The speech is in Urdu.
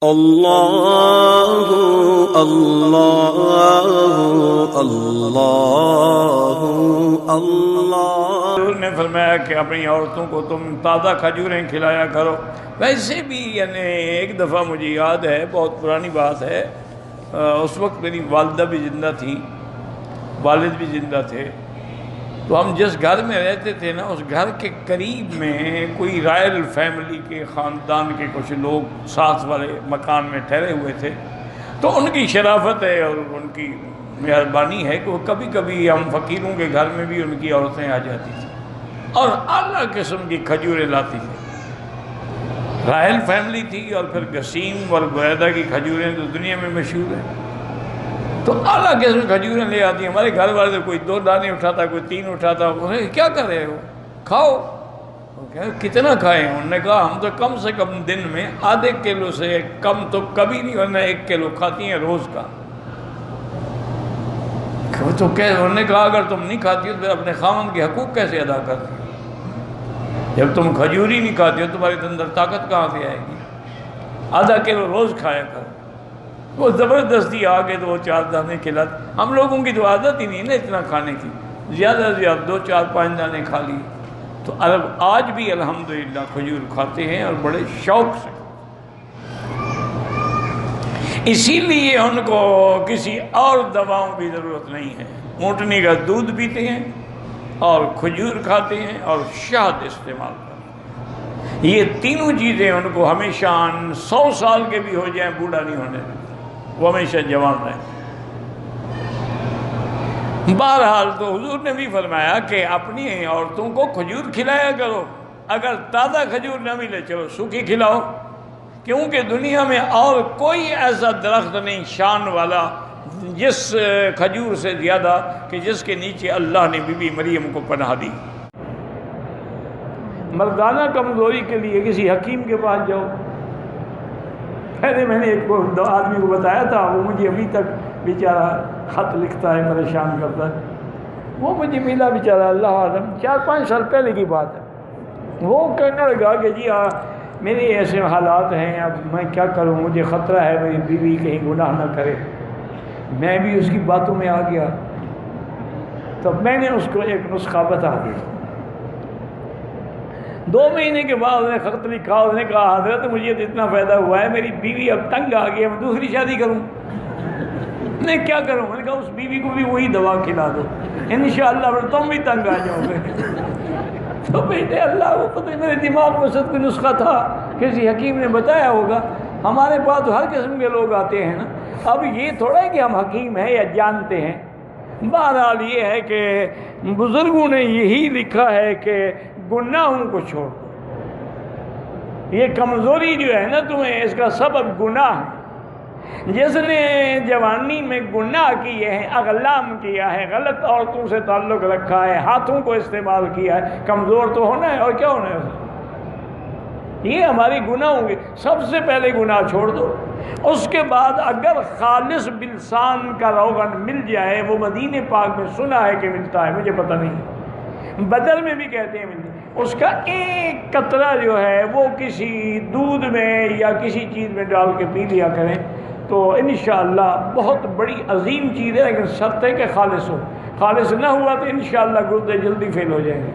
اللہ اللہ اللہ اللہ۔ حضور نے فرمایا کہ اپنی عورتوں کو تم تازہ کھجوریں کھلایا کرو۔ ویسے بھی یعنی ایک دفعہ مجھے یاد ہے، بہت پرانی بات ہے، اس وقت میری والدہ بھی زندہ تھیں، والد بھی زندہ تھے، تو ہم جس گھر میں رہتے تھے نا، اس گھر کے قریب میں کوئی رائل فیملی کے خاندان کے کچھ لوگ ساتھ والے مکان میں ٹھہرے ہوئے تھے۔ تو ان کی شرافت ہے اور ان کی مہربانی ہے کہ وہ کبھی کبھی ہم فقیروں کے گھر میں بھی ان کی عورتیں آ جاتی تھیں اور اعلیٰ قسم کی کھجوریں لاتی تھیں۔ رائل فیملی تھی اور پھر گسیم اور بریدہ کی کھجوریں تو دنیا میں مشہور ہیں، تو اعلیٰ قسم کھجوریں لے آتی ہیں۔ ہمارے گھر والے کوئی 2 دانے اٹھاتا، کوئی 3 اٹھاتا، انہیں کیا کر رہے ہو، کھاؤ۔ کتنا کھائیں؟ انہوں نے کہا ہم تو کم سے کم دن میں آدھے کلو سے کم تو کبھی نہیں، ورنہ 1 کلو کھاتی ہیں روز کا۔ تو انہوں نے کہا اگر تم نہیں کھاتی ہو تو پھر اپنے خاوند کے حقوق کیسے ادا کرتی ہو؟ جب تم کھجور ہی نہیں کھاتی ہو تمہارے اندر طاقت کہاں سے آئے گی؟ آدھا کلو روز کھایا کرو۔ وہ زبردستی آ کے تو وہ 4 دانے کھلاتے۔ ہم لوگوں کی تو عادت ہی نہیں نا اتنا کھانے کی، زیادہ سے زیادہ 2 4 5 دانے کھا لیے۔ تو عرب آج بھی الحمدللہ کھجور کھاتے ہیں اور بڑے شوق سے۔ اسی لیے ان کو کسی اور دواؤں کی ضرورت نہیں ہے۔ اونٹنی کا دودھ پیتے ہیں اور کھجور کھاتے ہیں اور شہد استعمال کرتے ہیں۔ یہ تینوں چیزیں ان کو ہمیشہ 100 سال کے بھی ہو جائیں بوڑھا نہیں ہونے دیتے، وہ ہمیشہ جوان رہیں۔ بہرحال تو حضور نے بھی فرمایا کہ اپنی عورتوں کو کھجور کھلایا کرو، اگر تازہ کھجور نہ ملے چلو سوکھی کھلاؤ، کیونکہ دنیا میں اور کوئی ایسا درخت نہیں شان والا جس کھجور سے زیادہ کہ جس کے نیچے اللہ نے بی بی مریم کو پناہ دی۔ مردانہ کمزوری کے لیے کسی حکیم کے پاس جاؤ۔ پہلے میں نے ایک آدمی کو بتایا تھا، وہ مجھے ابھی تک بیچارہ خط لکھتا ہے، پریشان کرتا ہے۔ وہ مجھے ملا بیچارہ، اللہ عالم 4 5 سال پہلے کی بات ہے۔ وہ کہنے لگا کہ جی میرے ایسے حالات ہیں، اب میں کیا کروں، مجھے خطرہ ہے میری بیوی کہیں گناہ نہ کرے۔ میں بھی اس کی باتوں میں آ گیا، تو میں نے اس کو ایک نسخہ بتا دیا۔ 2 مہینے کے بعد اس نے خط لکھا، اس نے کہا حضرت مجھے تو اتنا فائدہ ہوا ہے، میری بیوی اب تنگ آ گئی ہے، میں دوسری شادی کروں۔ میں کیا کروں؟ میں نے کہا اس بیوی کو بھی وہی دوا کھلا دو، انشاءاللہ پھر تم بھی تنگ آ جاؤ گے۔ تو بیٹے اللہ کو پتہ، میرے دماغ میں صد کوئی نسخہ تھا، کسی حکیم نے بتایا ہوگا۔ ہمارے پاس تو ہر قسم کے لوگ آتے ہیں نا، اب یہ تھوڑا ہے کہ ہم حکیم ہیں یا جانتے ہیں۔ بہرحال یہ ہے کہ بزرگوں نے یہی لکھا ہے کہ گناہوں کو چھوڑ دو۔ یہ کمزوری جو ہے نا تمہیں، اس کا سبب گناہ ہے۔ جس نے جوانی میں گناہ کیے ہیں، اغلام کیا ہے، غلط عورتوں سے تعلق رکھا ہے، ہاتھوں کو استعمال کیا ہے، کمزور تو ہونا ہے اور کیا ہونا ہے۔ یہ ہماری گناہ ہوں گے۔ سب سے پہلے گناہ چھوڑ دو، اس کے بعد اگر خالص بلسان کا روغن مل جائے، وہ مدینہ پاک میں سنا ہے کہ ملتا ہے، مجھے پتہ نہیں، بدر میں بھی کہتے ہیں ملتا ہے، اس کا ایک قطرہ جو ہے وہ کسی دودھ میں یا کسی چیز میں ڈال کے پی لیا کریں، تو انشاءاللہ بہت بڑی عظیم چیز ہے، لیکن شرط ہے کہ خالص ہو۔ خالص نہ ہوا تو انشاءاللہ گردے جلدی فیل ہو جائیں گے۔